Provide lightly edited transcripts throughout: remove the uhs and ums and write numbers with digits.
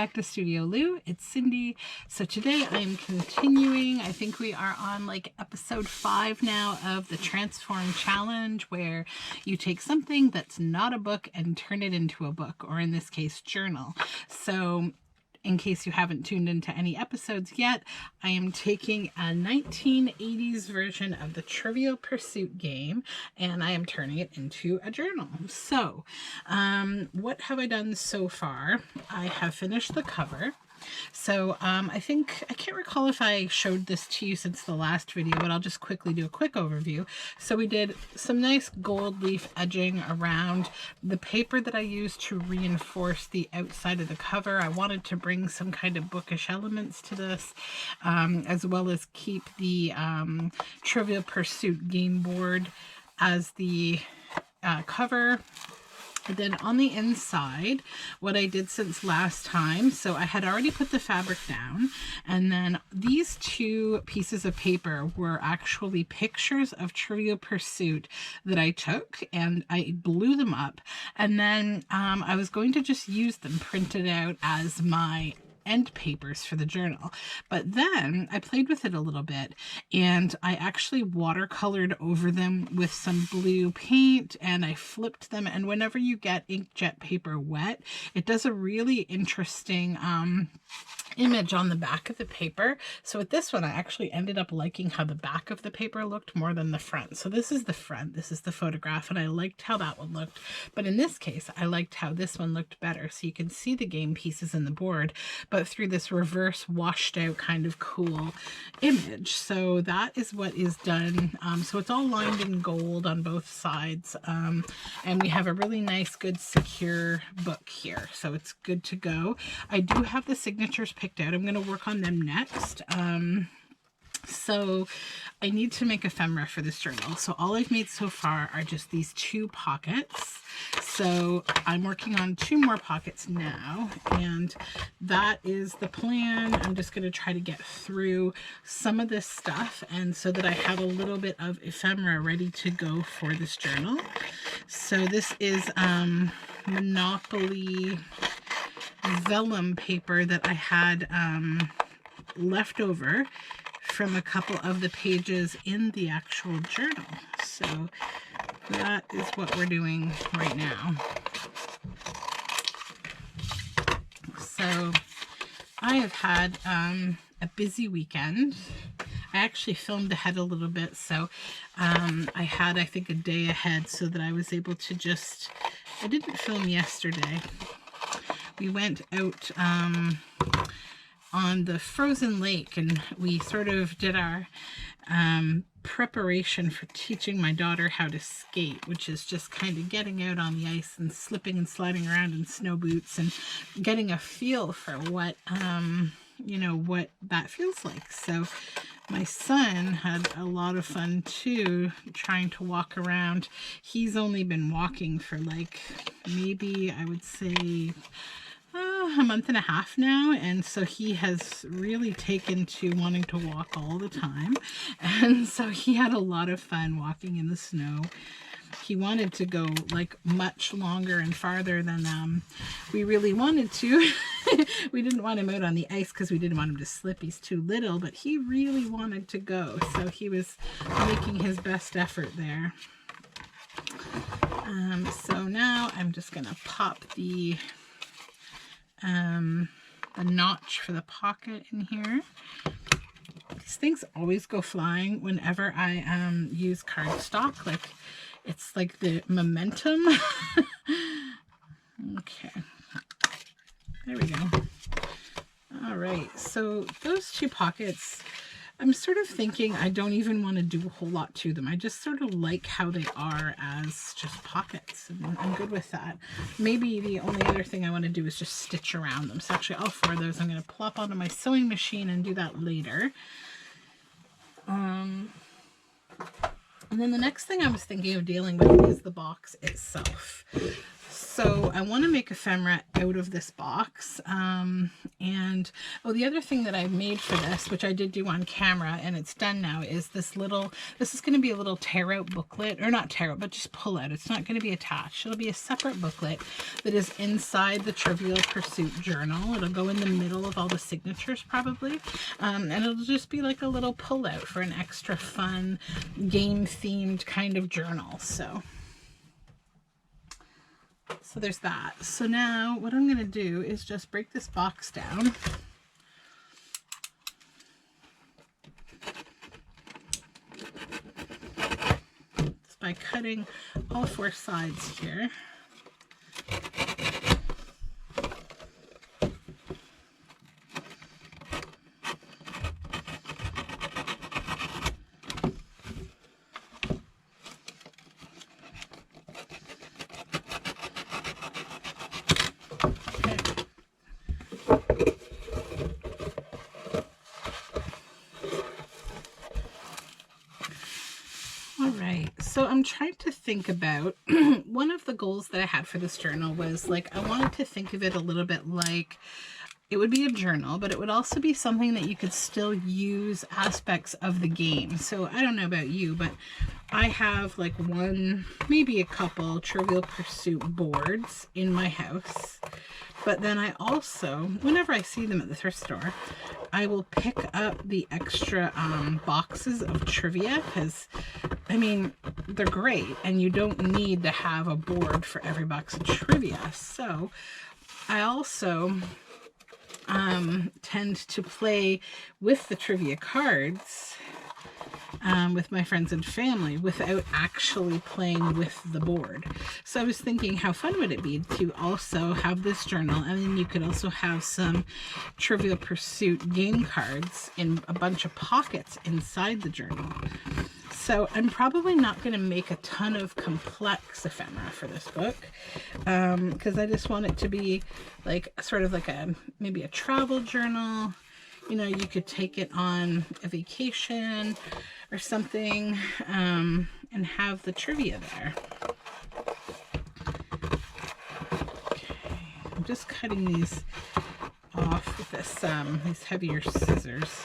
back to Studioloo. It's Cindy. So today I'm continuing. I think we are on like episode 5 now of the Transform Challenge, where you take something that's not a book and turn it into a book, or in this case, journal. So in case you haven't tuned into any episodes yet, I am taking a 1980s version of the Trivial Pursuit game and I am turning it into a journal. So, what have I done so far? I have finished the cover. So I can't recall if I showed this to you since the last video, but I'll just quickly do a quick overview. So we did some nice gold leaf edging around the paper that I used to reinforce the outside of the cover. I wanted to bring some kind of bookish elements to this, as well as keep the Trivial Pursuit game board as the cover. And then on the inside, what I did since last time, so I had already put the fabric down, and then these two pieces of paper were actually pictures of Trivial Pursuit that I took, and I blew them up, and then I was going to just use them printed out as my end papers for the journal. But then I played with it a little bit and I actually watercolored over them with some blue paint, and I flipped them, and whenever you get inkjet paper wet, it does a really interesting image on the back of the paper. So with this one, I actually ended up liking how the back of the paper looked more than the front. So this is the front, this is the photograph, and I liked how that one looked. But in this case, I liked how this one looked better. So you can see the game pieces in the board, but through this reverse washed out kind of cool image. So that is what is done. So it's all lined in gold on both sides. And we have a really nice, good, secure book here. So it's good to go. I do have the signatures picked out. I'm going to work on them next. So I need to make ephemera for this journal. So all I've made so far are just these 2 pockets. So I'm working on 2 more pockets now, and that is the plan. I'm just going to try to get through some of this stuff, and so that I have a little bit of ephemera ready to go for this journal. So this is Monopoly vellum paper that I had left over from a couple of the pages in the actual journal. So that is what we're doing right now. So I have had a busy weekend. I actually filmed ahead a little bit, so I had, I think, a day ahead so that I was able to just, I didn't film yesterday. We went out on the frozen lake, and we sort of did our preparation for teaching my daughter how to skate, which is just kind of getting out on the ice and slipping and sliding around in snow boots and getting a feel for what you know, what that feels like. So my son had a lot of fun too, trying to walk around. He's only been walking for like, maybe I would say a month and a half now, and so he has really taken to wanting to walk all the time, and so he had a lot of fun walking in the snow. He wanted to go like much longer and farther than we really wanted to. We didn't want him out on the ice because we didn't want him to slip. He's too little, but he really wanted to go, so he was making his best effort there. So now I'm just gonna pop the notch for the pocket in here. These things always go flying whenever I use cardstock. Like, it's like the momentum. Okay, there we go. All right, so those 2 pockets, I'm sort of thinking I don't even want to do a whole lot to them. I just sort of like how they are as just pockets, and I'm good with that. Maybe the only other thing I want to do is just stitch around them. So actually all 4 of those I'm going to plop onto my sewing machine and do that later. And then the next thing I was thinking of dealing with is the box itself. So I want to make ephemera out of this box. And the other thing that I made for this, which I did do on camera and it's done now, is this is going to be a little tear out booklet, or not tear out, but just pull out. It's not going to be attached. It'll be a separate booklet that is inside the Trivial Pursuit journal. It'll go in the middle of all the signatures probably. And it'll just be like a little pull out for an extra fun game themed kind of journal. So there's that. So now what I'm going to do is just break this box down. Just by cutting all 4 sides here. So I'm trying to think about, one of the goals that I had for this journal was like, I wanted to think of it a little bit like, it would be a journal, but it would also be something that you could still use aspects of the game. So I don't know about you, but I have like one, maybe a couple Trivial Pursuit boards in my house. But then I also, whenever I see them at the thrift store, I will pick up the extra boxes of trivia, because, I mean, they're great and you don't need to have a board for every box of trivia. So I also tend to play with the trivia cards with my friends and family without actually playing with the board. So I was thinking, how fun would it be to also have this journal, and then you could also have some Trivial Pursuit game cards in a bunch of pockets inside the journal. So I'm probably not going to make a ton of complex ephemera for this book, because I just want it to be like sort of like maybe a travel journal. You know, you could take it on a vacation or something, and have the trivia there. Okay, I'm just cutting these off with this these heavier scissors.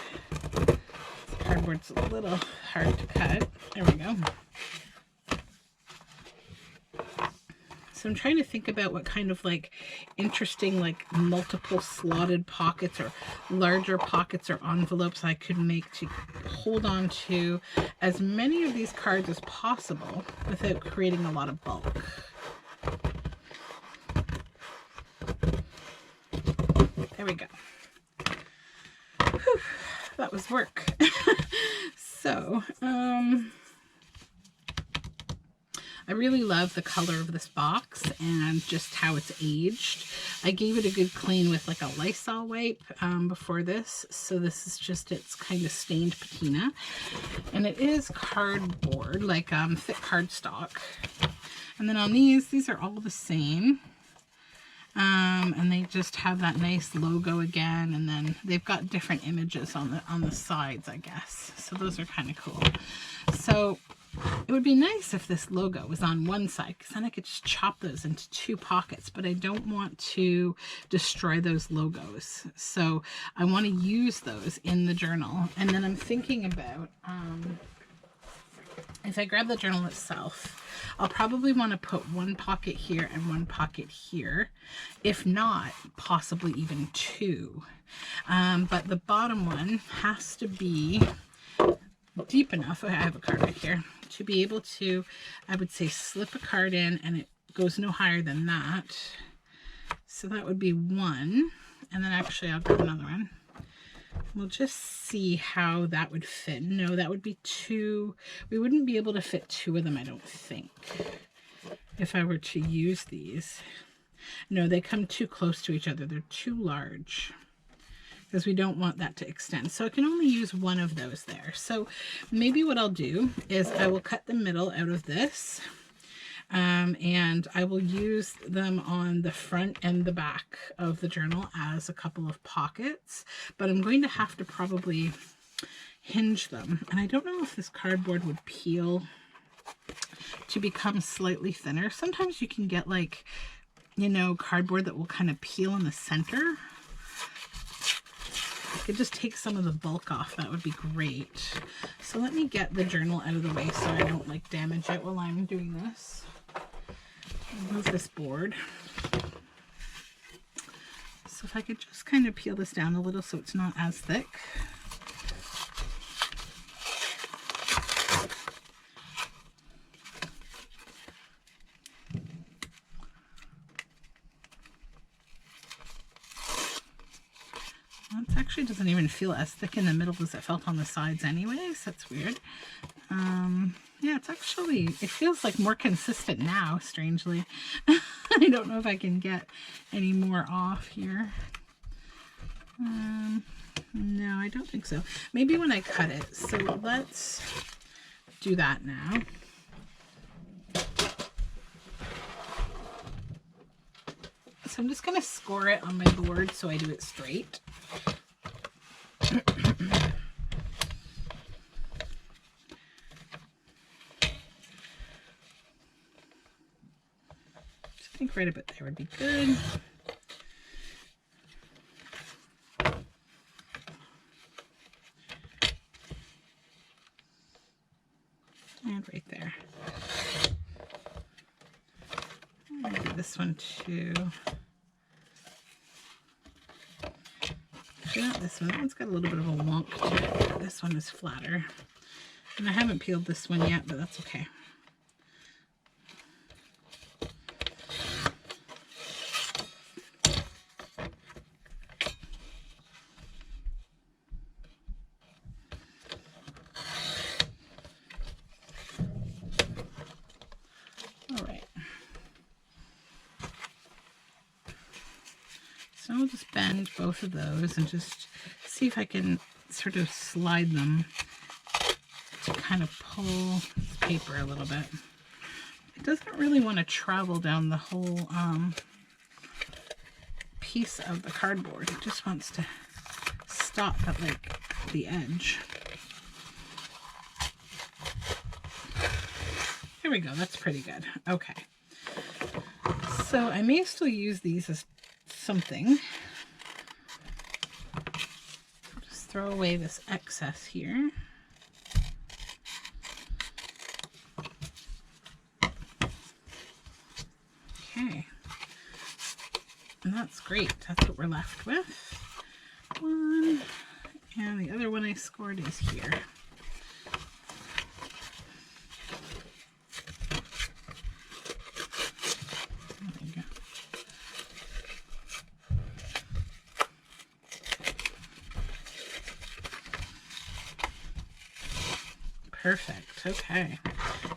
Cardboard's a little hard to cut. There we go. So I'm trying to think about what kind of like interesting like multiple slotted pockets or larger pockets or envelopes I could make to hold on to as many of these cards as possible without creating a lot of bulk. There we go. Whew, that was work. So, I really love the color of this box and just how it's aged. I gave it a good clean with like a Lysol wipe before this. So this is just its kind of stained patina. And it is cardboard, like thick cardstock. And then on these are all the same. And they just have that nice logo again, and then they've got different images on the sides, I guess. So those are kind of cool. So it would be nice if this logo was on one side, because then I could just chop those into 2 pockets, but I don't want to destroy those logos. So I want to use those in the journal. And then I'm thinking about, if I grab the journal itself, I'll probably want to put 1 pocket here and 1 pocket here, if not possibly even 2. But the bottom one has to be deep enough, I have a card right here, to be able to, I would say, slip a card in, and it goes no higher than that. So that would be 1, and then actually I'll grab another one. We'll just see how that would fit. No, that would be 2. We wouldn't be able to fit 2 of them, I don't think, if I were to use these. No, they come too close to each other. They're too large, because we don't want that to extend. So I can only use 1 of those there. So maybe what I'll do is I will cut the middle out of this, and I will use them on the front and the back of the journal as a couple of pockets, but I'm going to have to probably hinge them. And I don't know if this cardboard would peel to become slightly thinner. Sometimes you can get like you know, cardboard that will kind of peel in the center. I could just take some of the bulk off. That would be great. So let me get the journal out of the way so I don't like damage it while I'm doing this. Move this board. So if I could just kind of peel this down a little so it's not as thick. It actually doesn't even feel as thick in the middle as it felt on the sides anyways. That's weird. Yeah, it's actually, it feels like more consistent now, strangely. I don't know if I can get any more off here. No, I don't think so. Maybe when I cut it. So let's do that now. So I'm just going to score it on my board so I do it straight. I think right about there would be good. And right there. I'll do this one too. Actually, not this one. That one's got a little bit of a wonk to it. This one is flatter. And I haven't peeled this one yet, but that's okay. So I'll just bend both of those and just see if I can sort of slide them to kind of pull this paper a little bit. It doesn't really want to travel down the whole piece of the cardboard. It just wants to stop at like the edge. Here we go. That's pretty good. Okay. So I may still use these as something. Just throw away this excess here. Okay. And that's great. That's what we're left with. One. And the other one I scored is here. Perfect. Okay.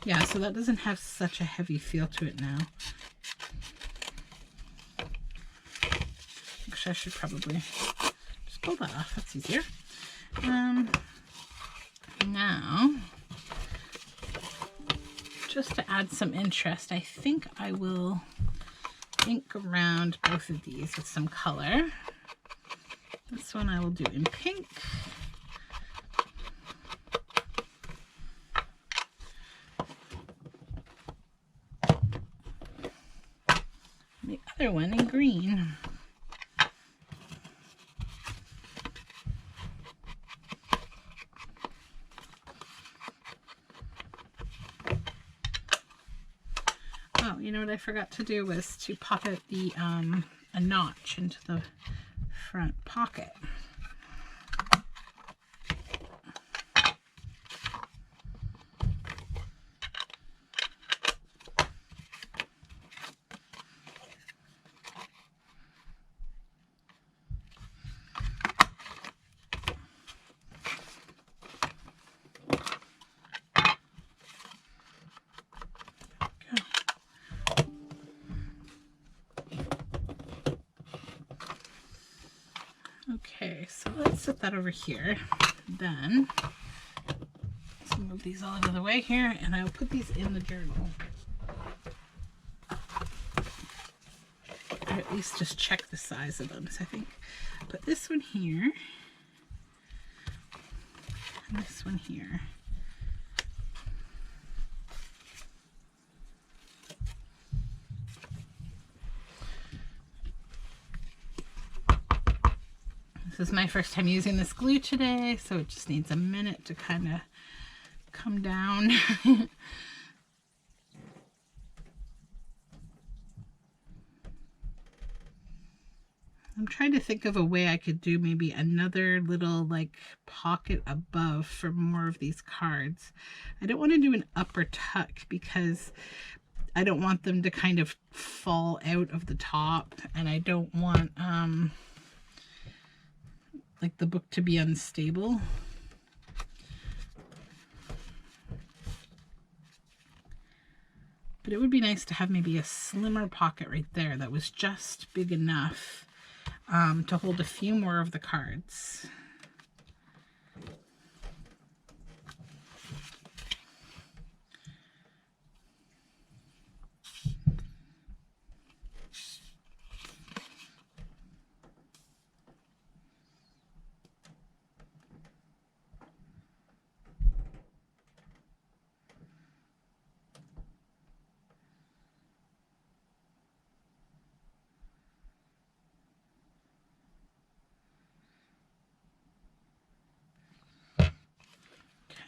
Yeah, so that doesn't have such a heavy feel to it now. Actually, I should probably just pull that off. That's easier. Now, just to add some interest, I think I will ink around both of these with some color. This one I will do in pink. The other one in green. Oh, you know what I forgot to do was to pop it a notch into the front pocket. Okay, so let's set that over here. Then, let's move these all out of the way here, and I'll put these in the journal. Or at least just check the size of them. So I think I'll put this one here, and this one here. is my first time using this glue today, so it just needs a minute to kind of come down. I'm trying to think of a way I could do maybe another little like pocket above for more of these cards. I don't want to do an upper tuck because I don't want them to kind of fall out of the top, and I don't want like the book to be unstable. But it would be nice to have maybe a slimmer pocket right there that was just big enough to hold a few more of the cards.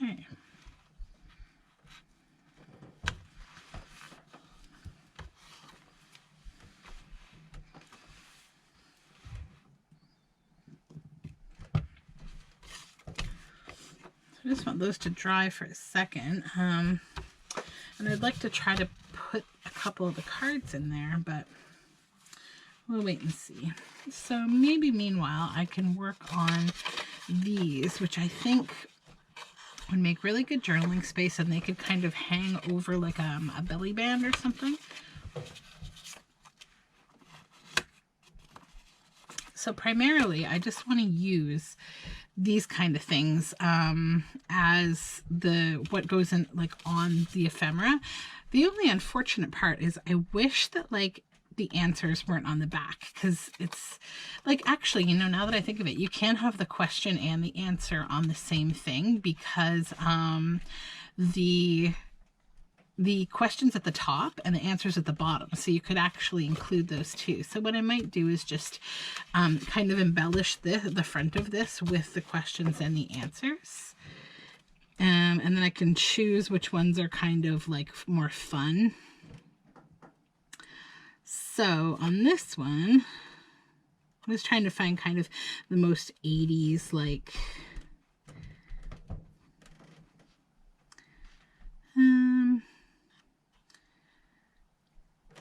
Okay. I just want those to dry for a second. And I'd like to try to put a couple of the cards in there, but we'll wait and see. So maybe meanwhile I can work on these, which I think would make really good journaling space, and they could kind of hang over like a belly band or something. So primarily I just want to use these kind of things as what goes in like on the ephemera. The only unfortunate part is I wish that like the answers weren't on the back, because it's like, actually, you know, now that I think of it, you can have the question and the answer on the same thing, because the questions at the top and the answers at the bottom, so you could actually include those too. So what I might do is just kind of embellish the front of this with the questions and the answers, and then I can choose which ones are kind of like more fun. So on this one, I was trying to find kind of the most 80s, like,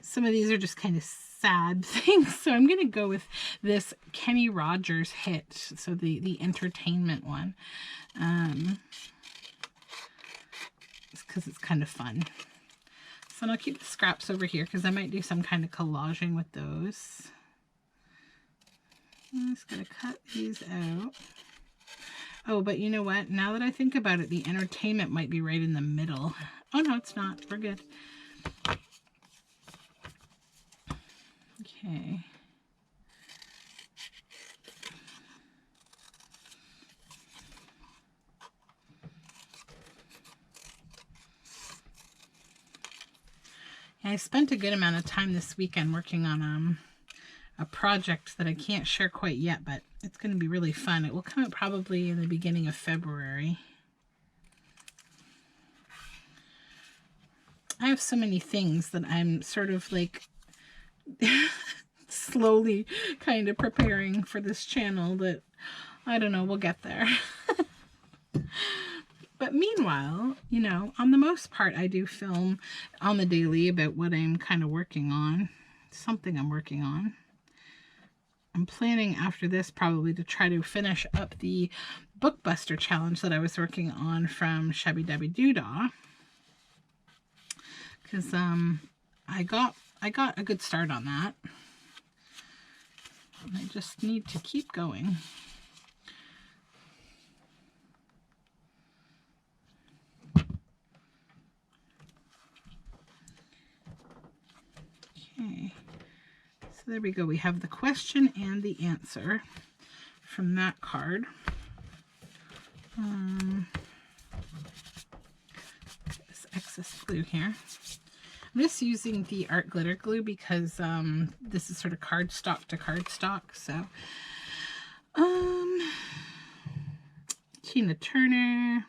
some of these are just kind of sad things. So I'm going to go with this Kenny Rogers hit. So the entertainment one. It's because it's kind of fun. So I'll keep the scraps over here because I might do some kind of collaging with those. I'm just going to cut these out. Oh, but you know what? Now that I think about it, the entertainment might be right in the middle. Oh, no, it's not. We're good. Okay. I spent a good amount of time this weekend working on a project that I can't share quite yet, but it's going to be really fun. It will come out probably in the beginning of February. I have so many things that I'm sort of like slowly kind of preparing for this channel that, I don't know, we'll get there. But meanwhile, you know, on the most part, I do film on the daily about what I'm kind of working on, something I'm working on. I'm planning after this probably to try to finish up the Bookbuster challenge that I was working on from Shabby Dabby Doodah, because I got a good start on that. And I just need to keep going. Okay, so there we go. We have the question and the answer from that card. This excess glue here. I'm just using the art glitter glue because this is sort of cardstock to cardstock. So Tina Turner.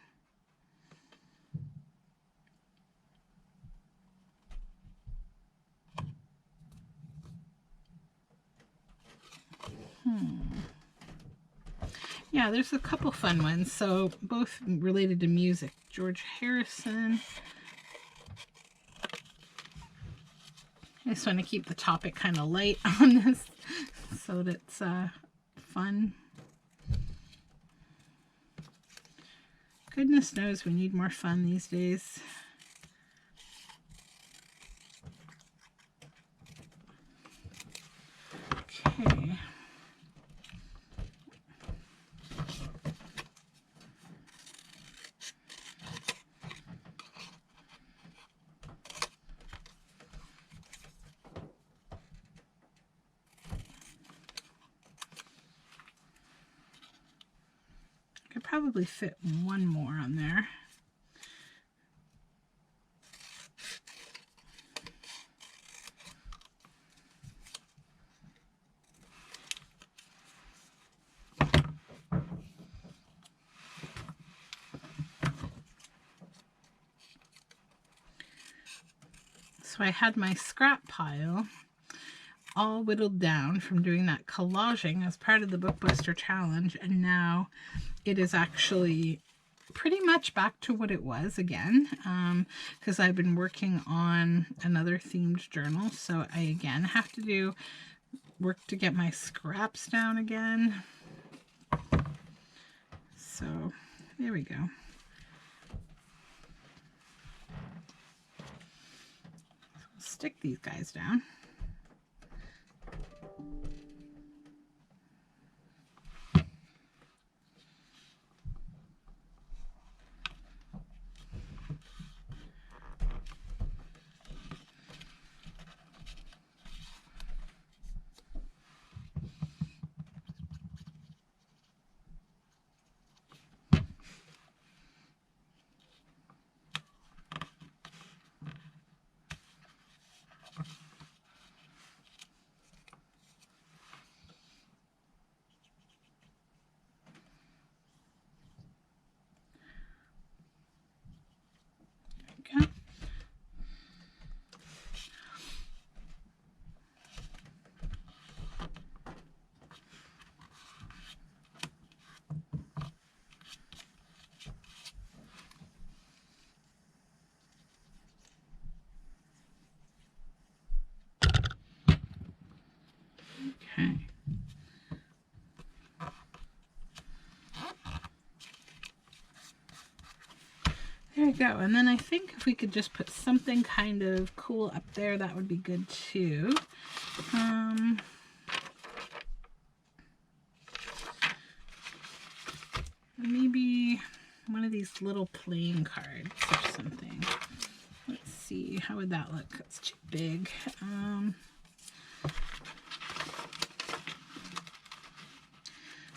Yeah, there's a couple fun ones. So both related to music. George Harrison. I just want to keep the topic kind of light on this so that it's fun. Goodness knows we need more fun these days. Okay. Could probably fit one more on there. So I had my scrap pile all whittled down from doing that collaging as part of the Bookbuster challenge, and now it is actually pretty much back to what it was again, because I've been working on another themed journal, so I again have to do work to get my scraps down again. So there we go. Stick these guys down. Okay. There we go. And then I think if we could just put something kind of cool up there, that would be good too. Maybe one of these little playing cards or something. Let's see, how would that look? That's too big.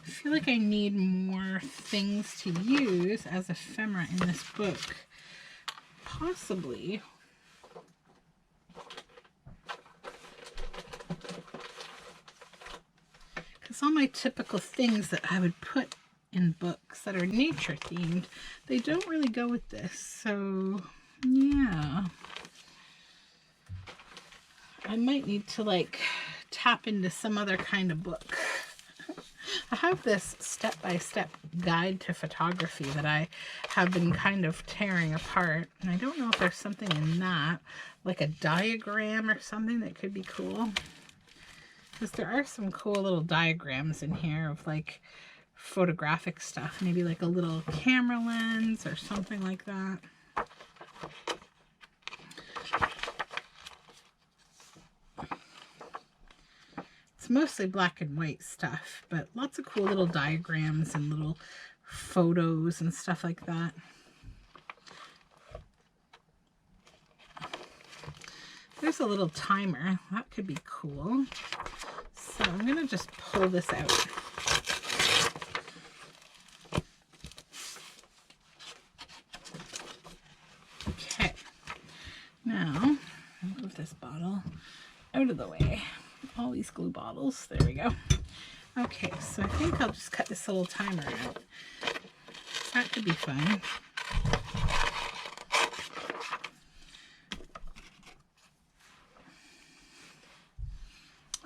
I feel like I need more things to use as ephemera in this book. Possibly. Because all my typical things that I would put in books that are nature themed, they don't really go with this. So, yeah. I might need to like tap into some other kind of book. I have this step-by-step guide to photography that I have been kind of tearing apart, and I don't know if there's something in that, like a diagram or something that could be cool. Because there are some cool little diagrams in here of like photographic stuff, maybe like a little camera lens or something like that. It's mostly black and white stuff, but lots of cool little diagrams and little photos and stuff like that. There's a little timer. That could be cool. So I'm going to just pull this out. Okay. Now, I'll move this bottle out of the way. All these glue bottles. There we go. Okay, so I think I'll just cut this little timer out. That could be fun.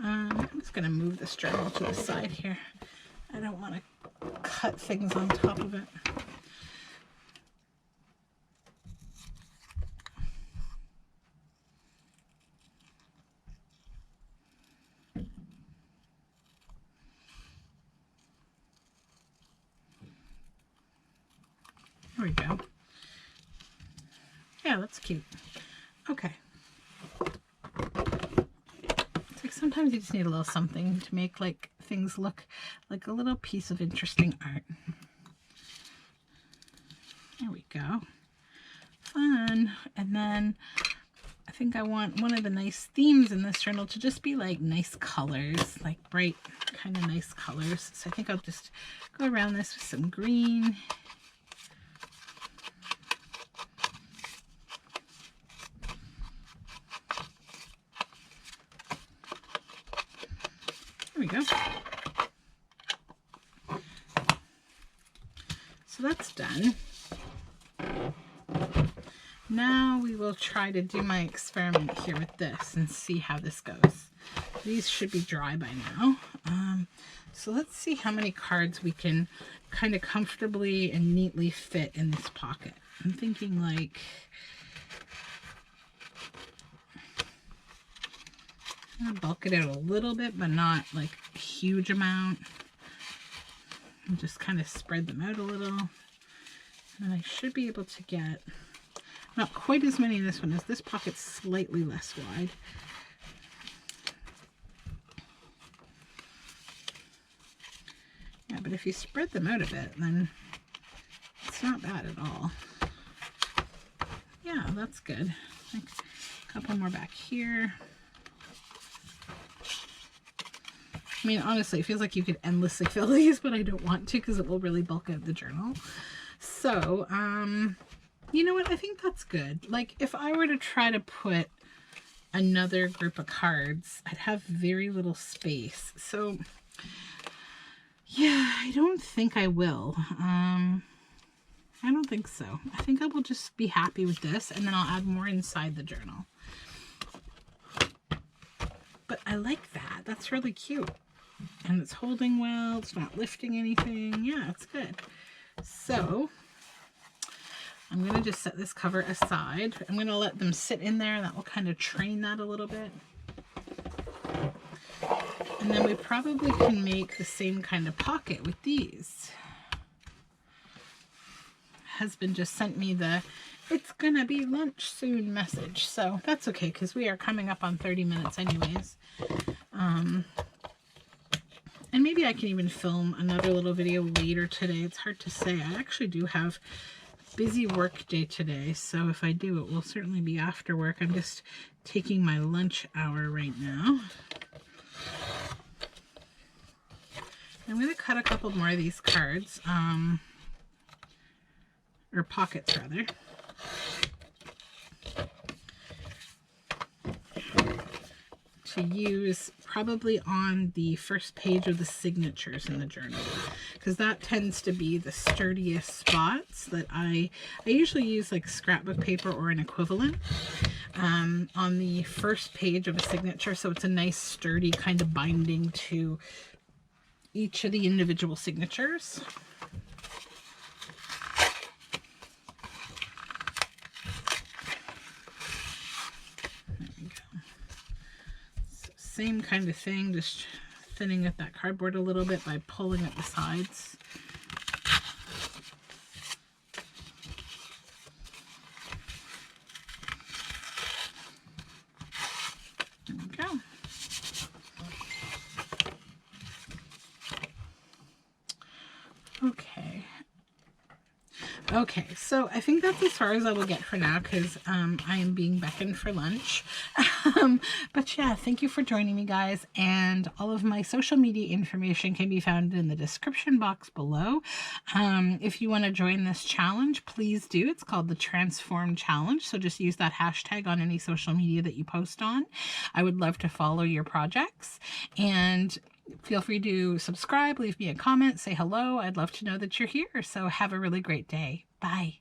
I'm just going to move this journal to the side here. I don't want to cut things on top of it. There we go. Yeah, that's cute. Okay. It's like sometimes you just need a little something to make like things look like a little piece of interesting art. There we go. Fun. And then I think I want one of the nice themes in this journal to just be like nice colors, like bright kind of nice colors. So I think I'll just go around this with some green. There we go. So that's done. Now we will try to do my experiment here with this and see how this goes. These should be dry by now. So let's see how many cards we can kind of comfortably and neatly fit in this pocket. I'm thinking like I'm gonna bulk it out a little bit, but not like a huge amount. And just kind of spread them out a little. And I should be able to get not quite as many in this one as this pocket's slightly less wide. Yeah, but if you spread them out a bit, then it's not bad at all. Yeah, that's good. Like a couple more back here. I mean, honestly, it feels like you could endlessly fill these, but I don't want to because it will really bulk out the journal. So, you know what? I think that's good. Like, if I were to try to put another group of cards, I'd have very little space. So, yeah, I don't think I will. I don't think so. I think I will just be happy with this, and then I'll add more inside the journal. But I like that. That's really cute. And it's holding well. It's not lifting anything. Yeah, it's good. So I'm going to just set this cover aside. I'm going to let them sit in there. That will kind of train that a little bit. And then we probably can make the same kind of pocket with these. Husband just sent me the "it's gonna be lunch soon" message, so that's okay because we are coming up on 30 minutes anyways. And maybe I can even film another little video later today. It's hard to say. I actually do have a busy work day today, so if I do, it will certainly be after work. I'm just taking my lunch hour right now. I'm going to cut a couple more of these cards, or pockets rather. To use probably on the first page of the signatures in the journal, because that tends to be the sturdiest spots that I usually use like scrapbook paper or an equivalent on the first page of a signature, so it's a nice sturdy kind of binding to each of the individual signatures. Same kind of thing, just thinning out that cardboard a little bit by pulling at the sides. There we go. Okay, so I think that's as far as I will get for now because I am being beckoned for lunch. But yeah, thank you for joining me, guys. And all of my social media information can be found in the description box below. If you want to join this challenge, please do. It's called the Transform Challenge. So just use that hashtag on any social media that you post on. I would love to follow your projects. And Feel free to subscribe, leave me a comment, say hello. I'd love to know that you're here. So have a really great day. Bye.